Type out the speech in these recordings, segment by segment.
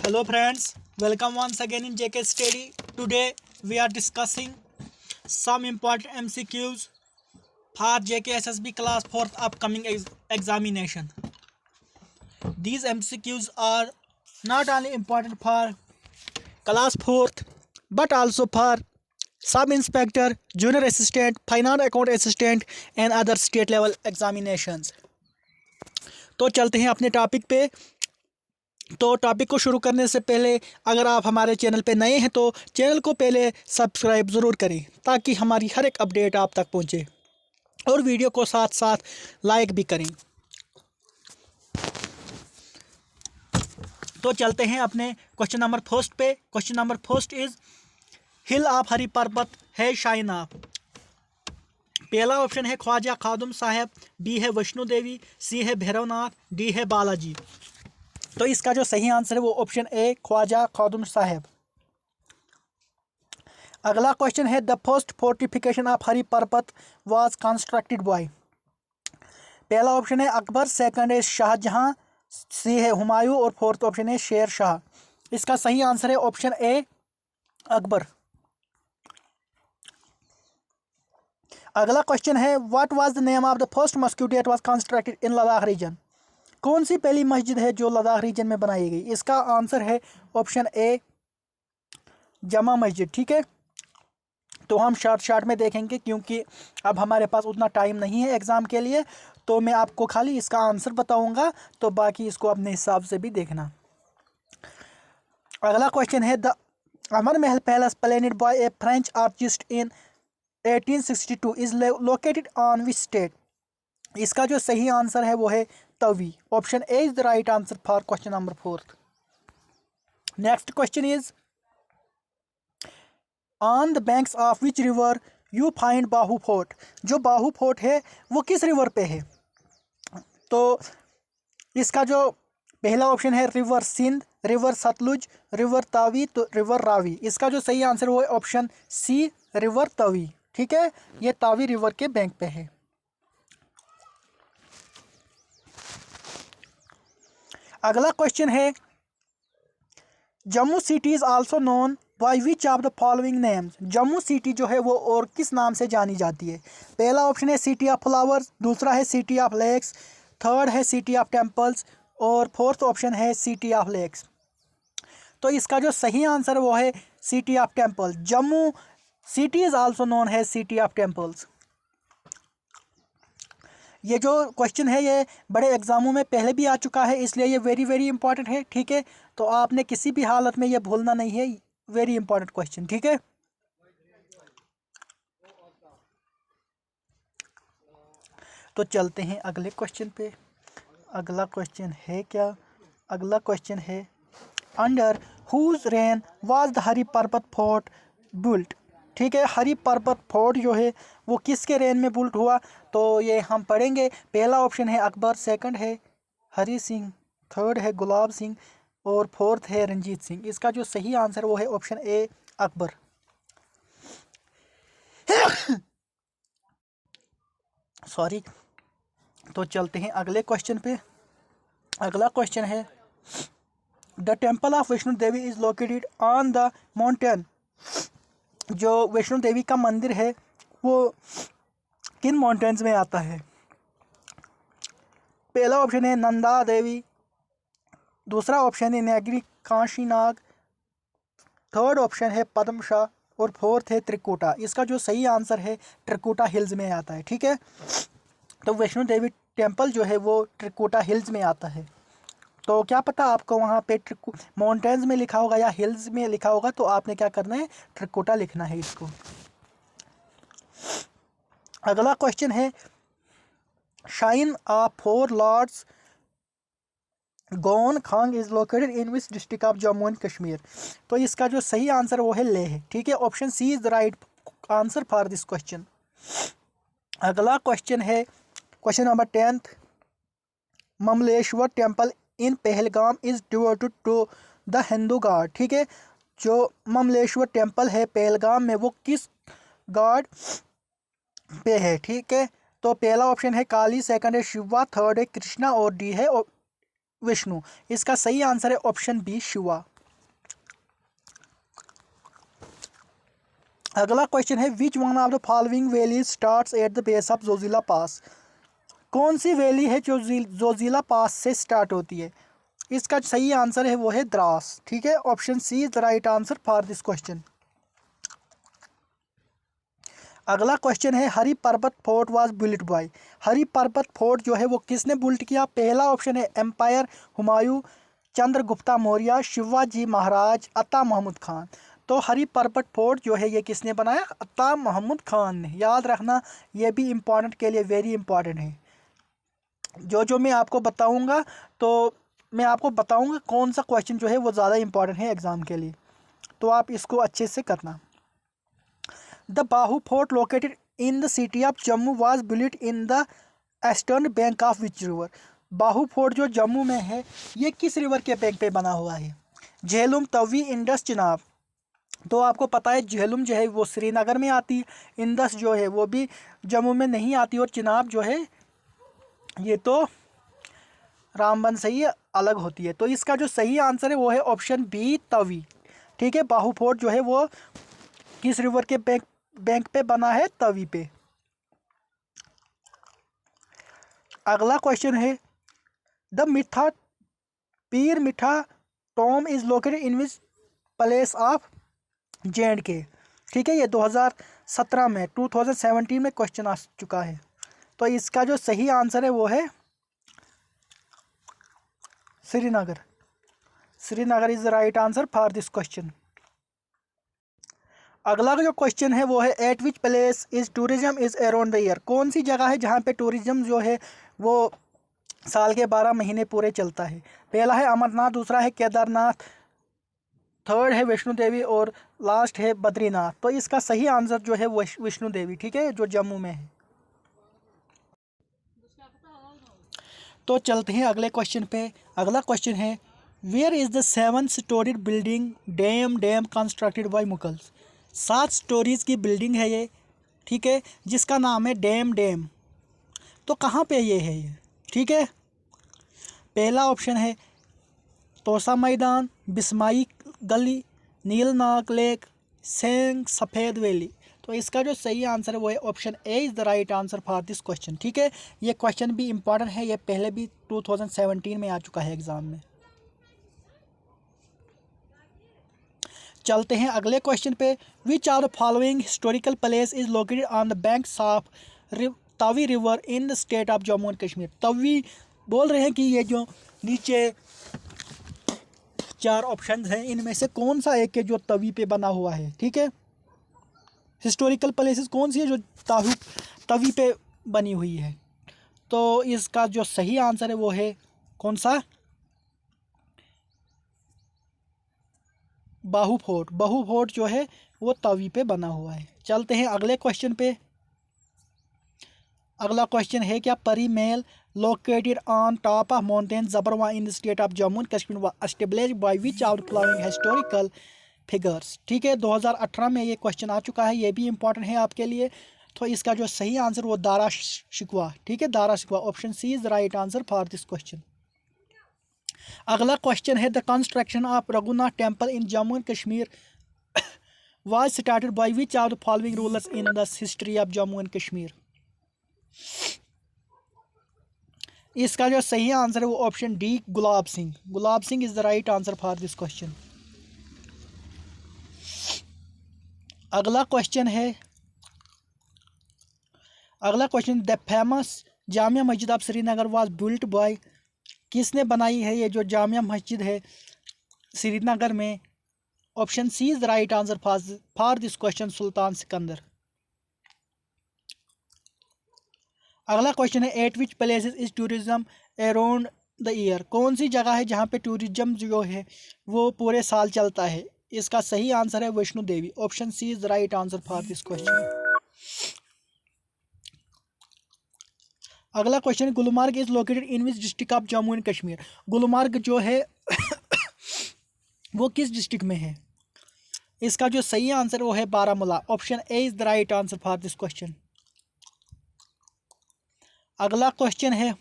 Hello friends, welcome once again in JK Study. Today we are discussing some important MCQs for JK SSB class 4th upcoming examination. These MCQs are not only important for class 4th but also for sub inspector, junior assistant, finance account assistant and other state level examinations. तो चलते हैं अपने topic पे। तो topic को शुरू करने से पहले अगर आप हमारे चैनल पे नए हैं तो चैनल को पहले सब्सक्राइब ज़रूर करें ताकि हमारी हर एक अपडेट आप तक पहुंचे और वीडियो को साथ साथ लाइक भी करें। तो चलते हैं अपने क्वेश्चन नंबर फर्स्ट पे। Question number first is hill of Hari पर्वत है शाइन ऑफ। पहला ऑप्शन है ख्वाजा खादुम साहब, बी है वैष्णो देवी, सी है भैरवनाथ, डी है बालाजी। तो इसका जो सही आंसर है वो ऑप्शन ए ख्वाजा खादुम साहब। अगला क्वेश्चन है the first fortification of Hari पर्वत वाज कंस्ट्रक्टेड बाय। पहला ऑप्शन है अकबर, सेकंड है शाहजहां, सी है हुमायूं और फोर्थ ऑप्शन है शेर शाह। इसका सही आंसर है ऑप्शन ए अकबर। अगला क्वेश्चन है what was the name of the first मस्जिद that was constructed in Ladakh region. कौन सी पहली मस्जिद है जो लद्दाख रीजन में बनाई गई। इसका आंसर है ऑप्शन ए जमा मस्जिद। ठीक है, तो हम शॉर्ट में देखेंगे क्योंकि अब हमारे पास उतना टाइम नहीं है एग्ज़ाम के लिए, तो मैं आपको खाली इसका आंसर बताऊंगा, तो बाकी इसको अपने हिसाब से भी देखना। अगला क्वेश्चन है the Amar Mahal palace planned by a French artist in 1862 is located on which state. इसका जो सही आंसर है वो है Tawi. Option A is the right answer for question number 4। Next question is on the banks of which river you find Bahu fort. जो Bahu fort है वो किस रिवर पे है। तो इसका जो पहला ऑप्शन है river Sindh, river Sutlej, river Tawi, तो रिवर रावी। इसका जो सही आंसर वो है ऑप्शन सी रिवर तवी। ठीक है, ये तावी रिवर के बैंक पे है। अगला क्वेश्चन है Jammu city is also known by which of the following names. Jammu city जो है वो और किस नाम से जानी जाती है। पहला ऑप्शन है सिटी ऑफ फ्लावर्स, दूसरा है सिटी ऑफ लेक्स, थर्ड है सिटी ऑफ टेम्पल्स और फोर्थ ऑप्शन है सिटी ऑफ लेक्स। तो इसका जो सही आंसर वो है city of temples. Jammu city is also known है सिटी ऑफ टेम्पल्स। ये जो क्वेश्चन है ये बड़े एग्जामों में पहले भी आ चुका है, इसलिए ये वेरी इंपॉर्टेंट है। ठीक है, तो आपने किसी भी हालत में ये भूलना नहीं है, वेरी इंपॉर्टेंट क्वेश्चन। ठीक है, तो चलते हैं अगले क्वेश्चन पे। अगला क्वेश्चन है क्या, अगला क्वेश्चन है under whose reign was the Hari Parbat fort built. ठीक है, हरि पर्वत फोर्ट जो है वो किसके रेन में बिल्ट हुआ, तो ये हम पढ़ेंगे। पहला ऑप्शन है अकबर, सेकंड है हरि सिंह, थर्ड है गुलाब सिंह और फोर्थ है रंजीत सिंह। इसका जो सही आंसर वो है ऑप्शन ए अकबर। सॉरी। तो चलते हैं अगले क्वेश्चन पे। अगला क्वेश्चन है the temple of Vaishno Devi is located on the mountain. जो वैष्णो देवी का मंदिर है वो किन माउंटेन्स में आता है। पहला ऑप्शन है नंदा देवी, दूसरा ऑप्शन है नीलगिरी काशीनाग, थर्ड ऑप्शन है पद्मशाह और फोर्थ है त्रिकुटा। इसका जो सही आंसर है त्रिकुटा हिल्स में आता है। ठीक है, तो वैष्णो देवी टेम्पल जो है वो त्रिकुटा हिल्स में आता है। तो क्या पता आपको वहाँ पे माउंटेन्स में लिखा होगा या हिल्स में लिखा होगा, तो आपने क्या करना है त्रिकुटा लिखना है इसको। अगला क्वेश्चन है shrine of four lords Gon Khang is located in which district of Jammu and Kashmir. तो इसका जो सही आंसर वो है लेह। ठीक है, option C is the right answer for this question. अगला क्वेश्चन है question number 10 Mamleshwar temple in Pahalgam is devoted to the Hindu god. ठीक है, जो ममलेश्वर टेम्पल है पहलगाम में वो किस गॉड पे है। ठीक है, तो पहला ऑप्शन है काली, सेकंड है शिवा, थर्ड है कृष्णा और डी है विष्णु। इसका सही आंसर है ऑप्शन बी शिवा। अगला क्वेश्चन है which one of the following valley starts at the base of Zojila pass. कौन सी वैली है जो जोजिला पास से स्टार्ट होती है? इसका सही आंसर है वो है द्रास। ठीक है, option C is the right answer for this question. अगला क्वेश्चन है Hari Parbat fort was built by. Hari Parbat fort जो है वो किसने बिल्ट किया? पहला ऑप्शन है एम्पायर हुमायूं, चंद्रगुप्ता मौर्य, शिवाजी महाराज, अता महमूद खान। तो हरि पर्वत फोर्ट जो है ये किसने बनाया? अता महमूद खान ने। याद रखना, ये भी इम्पॉर्टेंट के लिए वेरी इंपॉर्टेंट है। जो मैं आपको बताऊंगा तो मैं आपको बताऊंगा कौन सा क्वेश्चन जो है वो ज़्यादा इंपॉर्टेंट है एग्ज़ाम के लिए, तो आप इसको अच्छे से करना। The Bahu fort located in the city of Jammu was built in the eastern bank of which river. Bahu fort जो जम्मू में है ये किस रिवर के बैंक पे बना हुआ है? झेलुम, तवी, इंडस, चिनाब। तो आपको पता है झेलुम जो है वो श्रीनगर में आती है, इंडस जो है वो भी जम्मू में नहीं आती, और चिनाब जो है ये तो रामबन से ही अलग होती है। तो इसका जो सही आंसर है वो है ऑप्शन बी, तवी। ठीक है, बाहू फोर्ट जो है वो किस रिवर के बैंक पे बना है? तवी पे। अगला क्वेश्चन है द मिठा पीर मिठा Tom is located in which place of J&K। ठीक है, ये 2017 में 2017 में क्वेश्चन आ चुका है। तो इसका जो सही आंसर है वो है Srinagar. Srinagar is the right answer for this question. अगला जो क्वेश्चन है वो है at which place is tourism is around the year. कौन सी जगह है जहाँ पे टूरिज्म जो है वो साल के 12 महीने पूरे चलता है? पहला है अमरनाथ, दूसरा है केदारनाथ, थर्ड है वैष्णो देवी, और लास्ट है बद्रीनाथ। तो इसका सही आंसर जो है वैष्णो देवी। ठीक है, जो जम्मू में है। तो चलते हैं अगले क्वेश्चन पे। अगला क्वेश्चन है where is the 7 storeyed building dam constructed by Mughals. 7 storeys की बिल्डिंग है ये, ठीक है, जिसका नाम है डैम। तो कहाँ पे ये है ये? ठीक है, पहला ऑप्शन है तोसा मैदान, बिस्माई गली, नीलनाग लेक, सेंग सफ़ेद वैली। तो इसका जो सही आंसर है वो है option A is the right answer for this question. ठीक है, ये क्वेश्चन भी इंपॉर्टेंट है, ये पहले भी 2017 में आ चुका है एग्जाम में। चलते हैं अगले क्वेश्चन पे। Which are the following historical place is located on the banks of Tawi river in the state of Jammu and Kashmir. Tawi बोल रहे हैं कि ये जो नीचे 4 ऑप्शन हैं इनमें से कौन सा एक है जो तवी पे बना हुआ है? ठीक है, हिस्टोरिकल प्लेसेस कौन सी है जो तवी पे बनी हुई है? तो इसका जो सही आंसर है वो है कौन सा? बाहू फोर्ट जो है वो तवी पे बना हुआ है। चलते हैं अगले क्वेश्चन पे। अगला क्वेश्चन है क्या Pari Mahal located on top of mountain Zabarwan in the state of Jammu and Kashmir was established by which of the following historical figures. ठीक है, 2018 में ये क्वेश्चन आ चुका है, ये भी इंपॉर्टेंट है आपके लिए। तो इसका जो सही आंसर वो दारा शिकवा। ठीक है, Dara Shikoh, option C is the right answer for this question. अगला क्वेश्चन है the construction of Raghunath temple in Jammu and Kashmir was started by which of the following rulers in the history of Jammu and Kashmir. इसका जो सही आंसर है वो option D Gulab Singh is the right answer for this question. अगला question the famous Jamia Masjid of Srinagar was built by. किसने बनाई है ये जो जामिया मस्जिद है श्रीनगर में? Option C is the right answer for this question, Sultan Sikandar. अगला क्वेश्चन है at which places is tourism around the year. कौन सी जगह है जहाँ पे टूरिज्म जो है वो पूरे साल चलता है? इसका सही आंसर है Vaishno Devi. Option C is the right answer for this question. अगला question Gulmarg is located in which district of Jammu and Kashmir. Gulmarg जो है वो किस डिस्ट्रिक्ट में है? इसका जो सही आंसर वो है Baramulla. Option A is the right answer for this question. अगला क्वेश्चन है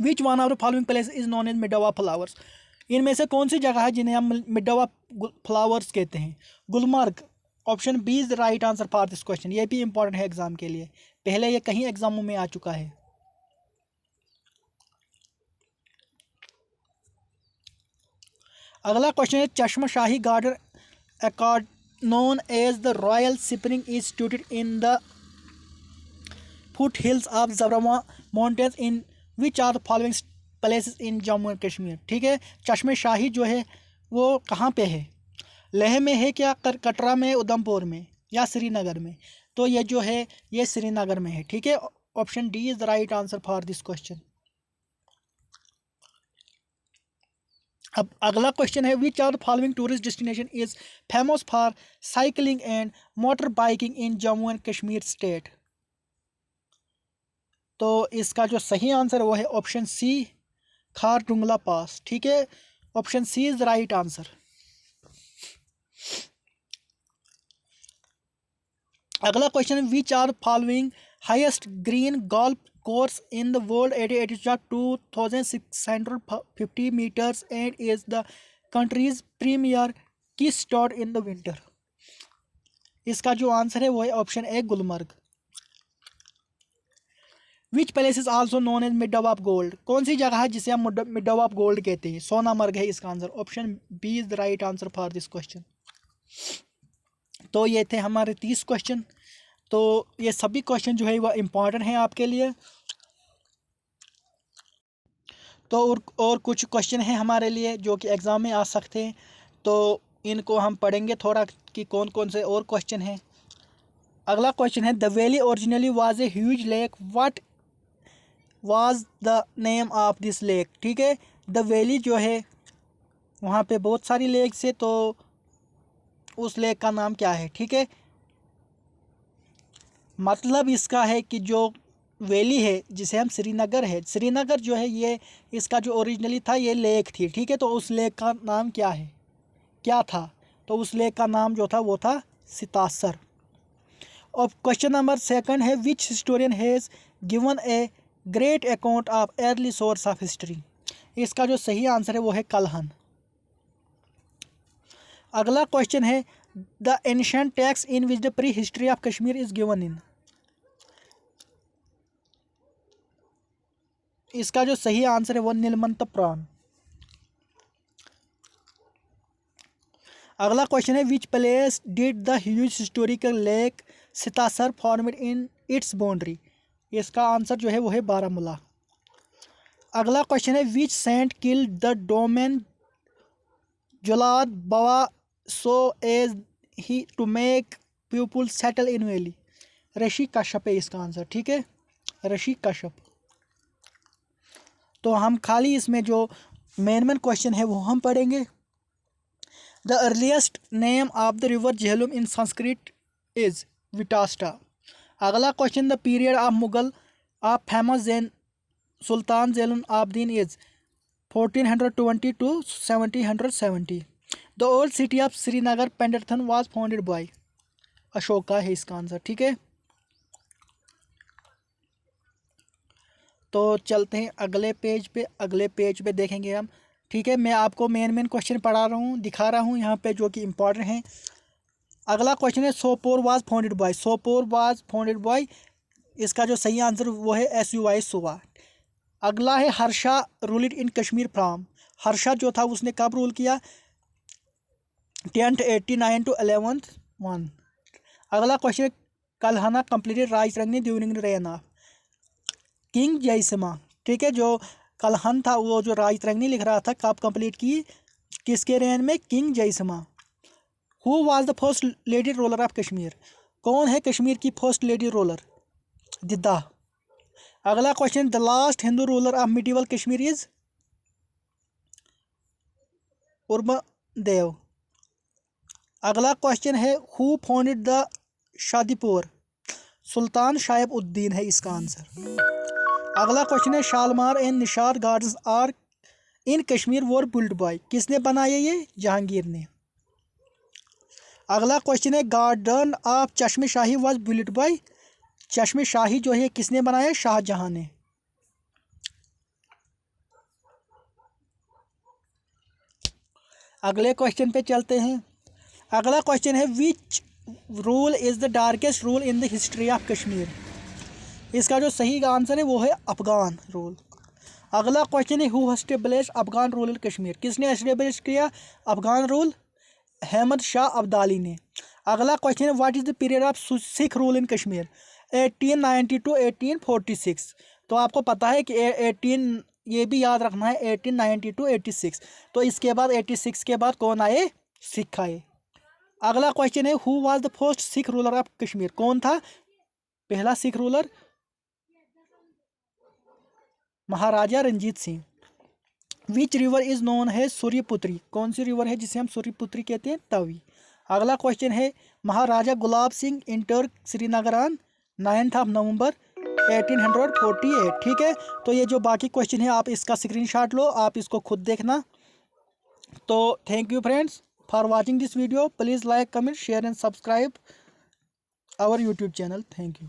which one of the following place is known as meadow flowers. इनमें से कौन सी जगह है जिन्हें हम मिडवा फ्लावर्स कहते हैं? Gulmarg option B is the right answer for this question. ये भी इंपॉर्टेंट है एग्जाम के लिए, पहले ये कहीं एग्जामों में आ चुका है। अगला क्वेश्चन है Chashma Shahi garden accord known as the Royal Spring is situated in the foothills of Zabrama Mountains in which are the following places in Jammu and Kashmir। ठीक है, चश्मे शाही जो है वो कहाँ पे है? लेह में है क्या, कटरा में, उधमपुर में या श्रीनगर में? तो ये जो है ये श्रीनगर में है। ठीक है, option D is the right answer for this question. अब अगला क्वेश्चन है which are the following tourist destination is famous for cycling and motor biking in Jammu and Kashmir state. तो इसका जो सही आंसर है वो है ऑप्शन सी, खारदुंगला पास। ठीक है, option C is the right answer. अगला क्वेश्चन है which are following highest green golf course in the world at 2650 meters and is the country's premier ski spot in the winter. इसका जो answer है वो है option A, Gulmarg. Which place is also known as meadow of gold. कौन सी जगह है जिसे हम मिडव ऑफ गोल्ड कहते हैं? सोनामर्ग है इसका answer. Option B is the right answer for this question. तो ये थे हमारे 30 क्वेश्चन। तो ये सभी क्वेश्चन जो है वह इम्पॉर्टेंट हैं आपके लिए। तो और कुछ क्वेश्चन हैं हमारे लिए जो कि एग्ज़ाम में आ सकते हैं, तो इनको हम पढ़ेंगे थोड़ा कि कौन कौन से और क्वेश्चन हैं। अगला क्वेश्चन है the valley originally was a huge lake, what was the name of this lake. ठीक है, द वैली जो है वहाँ पे बहुत सारी लेक्स है, तो उस लेक का नाम क्या है? ठीक है, मतलब इसका है कि जो वैली है जिसे हम श्रीनगर है, श्रीनगर जो है ये इसका जो ओरिजिनली था ये लेक थी। ठीक है, तो उस लेक का नाम क्या है, क्या था? तो उस लेक का नाम जो था वो था सितासर। और क्वेश्चन नंबर सेकंड है which historian has given a great account of early source of history. इसका जो सही आंसर है वो है कलहन। अगला क्वेश्चन है the ancient text in which the pre history of Kashmir is given in. इसका जो सही आंसर है वो नीलमंत पुराण। अगला क्वेश्चन है which place did the huge historical lake Sitasar formed in its boundary. इसका आंसर जो है वो है बारामूला। अगला क्वेश्चन है which saint killed the demon Jalodbhava so as he to make people settle in valley. Rishi Kashyap है इसका आंसर। ठीक है, ऋषि कश्यप। तो हम खाली इसमें जो मेन क्वेश्चन है वो हम पढ़ेंगे। The earliest name of the river Jhelum in Sanskrit is Vitasta. अगला question the period of Mughal of famous Zain Sultan Zainul Abidin is 1420 to 1770। The old city of Srinagar Pandrethan was founded by Ashoka है इसका आंसर। ठीक है, तो चलते हैं अगले पेज पे। अगले पेज पे देखेंगे हम। ठीक है, मैं आपको मेन क्वेश्चन पढ़ा रहा हूँ, दिखा रहा हूँ यहाँ पे जो कि इम्पोर्टेंट हैं। अगला क्वेश्चन है Sopore was founded bye. Sopore was founded bye, इसका जो सही आंसर वो है SUY सुबा। अगला है Harsha ruled in Kashmir from. Harsha जो था उसने कब रूल किया? 1089 to 1101। अगला क्वेश्चन है Kalhana completed Rajatarangini during the reign of king Jayasimha. ठीक है, जो कल्हन था वो जो राजतरंगिणी लिख रहा था कब कंप्लीट की, किसके रेन में? King Jayasimha. Who was the first lady ruler of Kashmir. कौन है कश्मीर की फर्स्ट लेडी रूलर? दिद्दा। अगला question the last Hindu ruler of medieval Kashmir is Urmadev. अगला क्वेश्चन है who founded the Shadipur. Sultan Shahab uddin है इसका आंसर। अगला क्वेश्चन है Shalimar and Nishat gardens are in Kashmir were build by. किसने बनाए ये? जहांगीर ने। अगला क्वेश्चन है गार्डन ऑफ चश्मे शाही वाज बिल्ड बाय। चश्मे शाही जो है किसने बनाया? शाहजहां ने। अगले क्वेश्चन पे चलते हैं। अगला क्वेश्चन है which rule is the darkest rule in the history of Kashmir? इसका जो सही आंसर है वो है अफगान रूल। अगला क्वेश्चन है who establish Afghan rule in Kashmir? किसने एस्टेब्लिश किया अफगान रूल? अहमद शाह अब्दाली ने। अगला क्वेश्चन है what is the period of Sikh rule in Kashmir? 1890 to 1846। तो आपको पता है कि 18, ये भी याद रखना है 1890 टू 86। तो इसके बाद 86 के बाद कौन आए? सिख आए। अगला क्वेश्चन है who was the first Sikh ruler of Kashmir? कौन था पहला Sikh ruler? Maharaja Ranjit Singh. Which river is known है सूर्यपुत्री? कौन सी रिवर है जिसे हम सूर्यपुत्री कहते हैं? तवी। अगला क्वेश्चन है Maharaja Gulab Singh enter Srinagar on 9th of November 1848। ठीक है, तो ये जो बाकी क्वेश्चन है आप इसका स्क्रीनशॉट लो, आप इसको खुद देखना। तो thank you friends for watching this video. Please like, comment, share and subscribe our YouTube channel. Thank you.